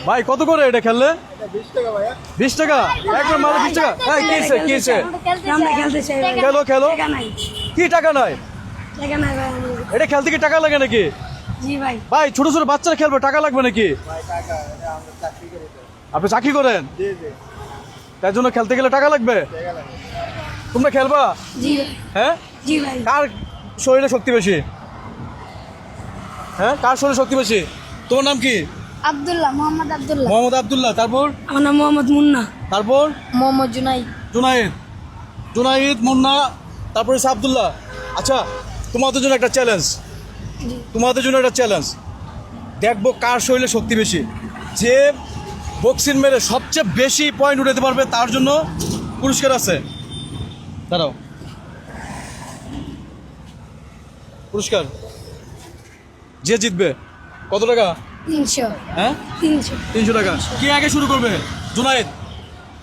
ভাই কত করে এটা খেললে? 20 টাকা একবার মারো 20 টাকা। হ্যাঁ কিছে আমরা খেলতে চাই ভাই। খেলো খেলো। টাকা নাই, কি টাকা নাই? টাকা নাই ভাই। এটা খেলতে কি টাকা লাগে নাকি? জি ভাই। ভাই ছোট ছোট বাচ্চারা খেলবে, টাকা লাগবে নাকি? আপনি চাকরি করেন? তার জন্য খেলতে গেলে টাকা লাগবে? তোমরা খেলবা? জি ভাই। হ্যাঁ জি ভাই। কার শরীরে শক্তি বেশি? হ্যাঁ কার শরীরে শক্তি বেশি? তোমার নাম কি? আব্দুল্লাহ, মোহাম্মদ আব্দুল্লাহ। মোহাম্মদ আব্দুল্লাহ। তারপর আমার নাম মোহাম্মদ মুন্না। তারপর মোহাম্মদ জুনাইদ। জুনাইদ মুন্না, তারপরে হচ্ছে আব্দুল্লাহ। আচ্ছা তোমাদের জন্য একটা চ্যালেঞ্জ, দেখবো কার শরীরে শক্তি বেশি। যে বক্সিং মেরে সবচেয়ে বেশি পয়েন্ট উঠাতে পারবে তার জন্য পুরস্কার আছে। দাঁড়াও, পুরস্কার যে জিতবে কত টাকা? 300। হ্যাঁ 300 টাকা। কে আগে শুরু করবে?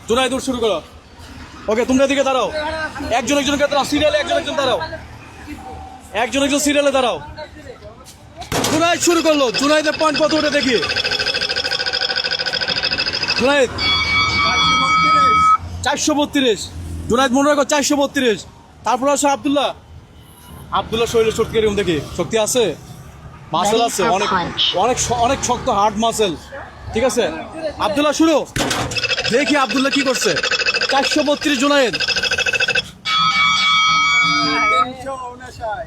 জুনাইদ শুরু করো। ওকে তোমরা এদিকে দাঁড়াও, একজন দাঁড়াও, সিরিয়ালে একজন দাঁড়াও, একজন সিরিয়ালে দাঁড়াও। জুনাইদ শুরু করলো। জুনাইদের পয়েন্ট কত ওটা দেখি। জুনাইদ 432। জুনাইদ মনে রাখো 432। তারপর আছে আব্দুল্লাহ শরীরে শক্তি এরকম দেখি, শক্তি আছে, মাসেল আছে, অনেক অনেক অনেক শক্ত হার্ড মাসেল। ঠিক আছে আব্দুল্লাহ শুরু। দেখি আব্দুল্লাহ কি করছে। 432 জুনাইদ।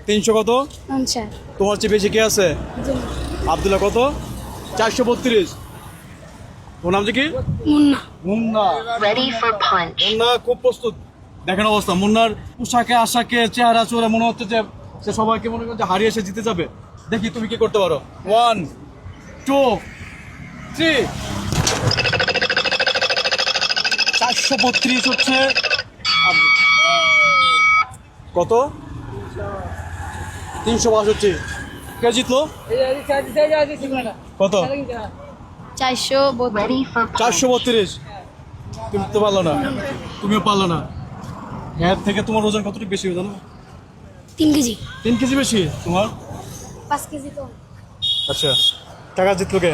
300 কত? আচ্ছা। তোমার চেয়ে বেশি কে আছে? আব্দুল্লাহ কত? 432। তোর নাম কি? মুন্না। মুন্না খুব প্রস্তুত। দেখেন অবস্থা মুন্নার পোশাকে আশাকে চেহারা চোরে মনে হচ্ছে যে সে সবাইকে মনে করছে হারিয়ে এসে জিতে যাবে। দেখি তুমি কি করতে পারো। 1 2 3। 432 হচ্ছে কত? 362। কে জিতলো? কত? 432। তুমি তো পারলো না, তুমিও পারলো না। এর থেকে তোমার ওজন কতটুকু বেশি জানো? 3 কেজি। 3 কেজি বেশি তোমার। 5 কেজি কম। আচ্ছা টাকা জিতলো কে?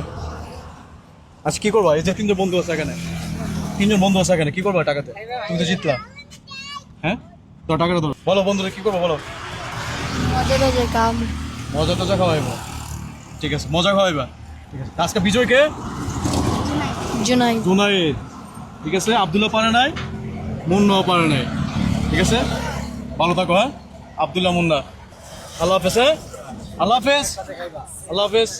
আচ্ছা কি করবা? এই যে 3জন বন্ধু আছে এখানে, কি করবা টাকাতে? তুমি তো জিতলা। হ্যাঁ তো টাকাটা ধরো। বলো বন্ধুরা কি করবো বলো। মজা টজা খাওয়াইবা। ঠিক আছে মজা খাওয়াইবা। ঠিক আছে আজকে বিজয় কে? জুনাইদ। ঠিক আছে আব্দুল্লাহ পারে নাই, মুন্নাও পারে নাই। ঠিক আছে ভালো থাকো। হ্যাঁ আব্দুল্লাহ মুন্না, আল্লাহ হাফেজ। হ্যাঁ আল্লাহ হাফেজ।